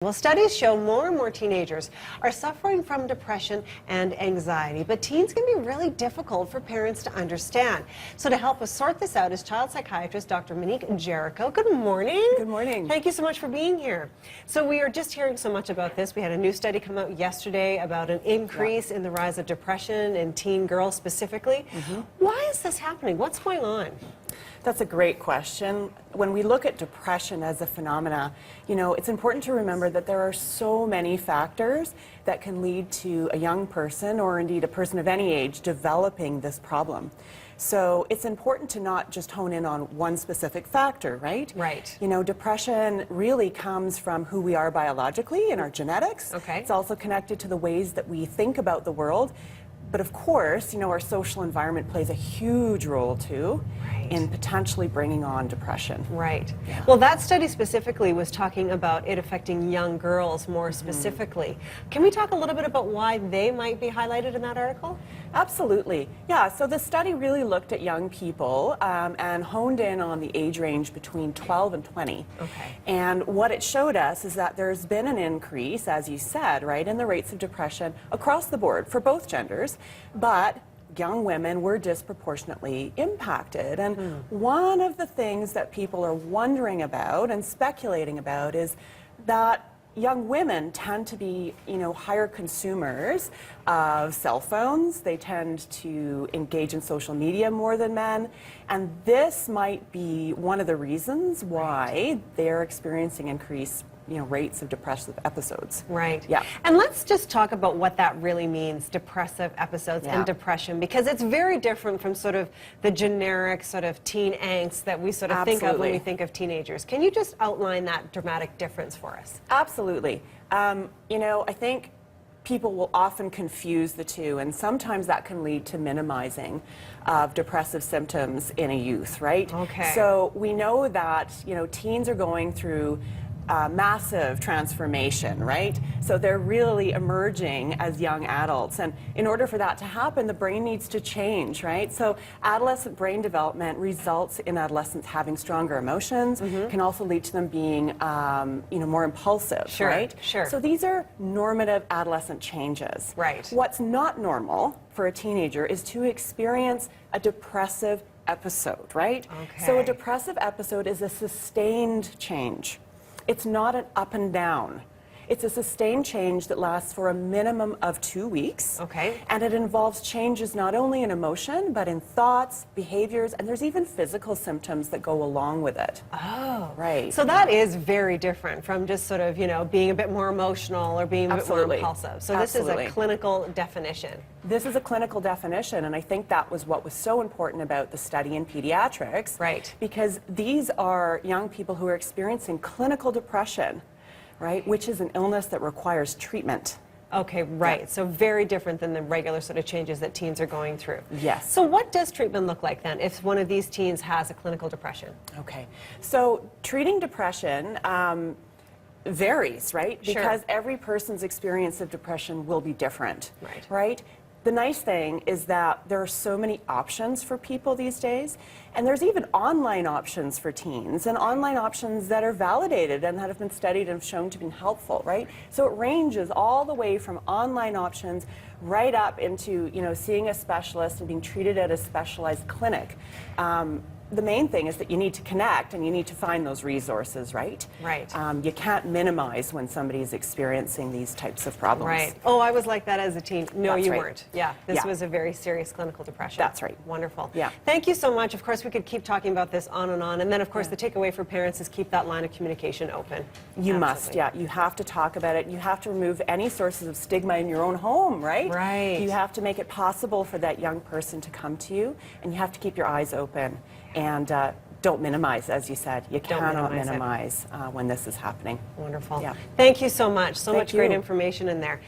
Well, studies show more and more teenagers are suffering from depression and anxiety, but teens can be really difficult for parents to understand. So to help us sort this out is Child Psychiatrist Dr. Monique Jericho. Good morning. Good morning. Thank you so much for being here. So we are just hearing so much about this. We had a new study come out yesterday about an increase in the rise of depression in teen girls specifically. Why is this happening? What's going on? That's a great question. When we look at depression as a phenomena, it's important to remember that there are so many factors that can lead to a young person, or indeed a person of any age, developing this problem. So it's important to not just hone in on one specific factor, right? Right. Depression really comes from who we are biologically in our genetics. Okay. It's also connected to the ways that we think about the world. But of course, our social environment plays a huge role too in potentially bringing on depression. Right. Yeah. Well, that study specifically was talking about it affecting young girls more specifically. Can we talk a little bit about why they might be highlighted in that article? Absolutely. Yeah, so the study really looked at young people and honed in on the age range between 12 and 20. Okay. And what it showed us is that there's been an increase, as you said, right, in the rates of depression across the board for both genders, but young women were disproportionately impacted. And one of the things that people are wondering about and speculating about is that young women tend to be, higher consumers of cell phones. They tend to engage in social media more than men. And this might be one of the reasons why they're experiencing increased rates of depressive episodes. Right. Yeah. And let's just talk about what that really means, depressive episodes and depression, because it's very different from sort of the generic sort of teen angst that we sort of think of when we think of teenagers. Can you just outline that dramatic difference for us? Absolutely. I think people will often confuse the two, and sometimes that can lead to minimizing of depressive symptoms in a youth, right? Okay. So we know that, teens are going through massive transformation, right? So they're really emerging as young adults. And in order for that to happen, the brain needs to change, right? So adolescent brain development results in adolescents having stronger emotions, can also lead to them being, more impulsive, right? Sure. So these are normative adolescent changes. Right. What's not normal for a teenager is to experience a depressive episode, right? Okay. So a depressive episode is a sustained change. It's not an up and down. It's a sustained change that lasts for a minimum of 2 weeks. Okay. And it involves changes not only in emotion, but in thoughts, behaviors, and there's even physical symptoms that go along with it. Oh. Right. So that is very different from just sort of, being a bit more emotional or being a bit more impulsive. So this is a clinical definition. This is a clinical definition, and I think that was what was so important about the study in pediatrics. Right. Because these are young people who are experiencing clinical depression, right, which is an illness that requires treatment. Okay, right. Yeah. So very different than the regular sort of changes that teens are going through. Yes. So what does treatment look like then if one of these teens has a clinical depression? Okay. So treating depression varies, right? Sure. Because every person's experience of depression will be different. Right. Right? The nice thing is that there are so many options for people these days, and there's even online options for teens, and online options that are validated and that have been studied and shown to be helpful, right? So it ranges all the way from online options right up into, seeing a specialist and being treated at a specialized clinic. The main thing is that you need to connect and you need to find those resources, right? Right. You can't minimize when somebody's experiencing these types of problems. Right. Oh, I was like that as a teen. No, That's you right. weren't. Yeah, this was a very serious clinical depression. That's right. Wonderful. Yeah. Thank you so much. Of course, we could keep talking about this on. And then, of course, the takeaway for parents is keep that line of communication open. You must, yeah. You have to talk about it. You have to remove any sources of stigma in your own home, right? Right. You have to make it possible for that young person to come to you, and you have to keep your eyes open. And don't minimize, as you said. You cannot minimize when this is happening. Wonderful. Yeah. Thank you so much. So Thank much great you. information in there.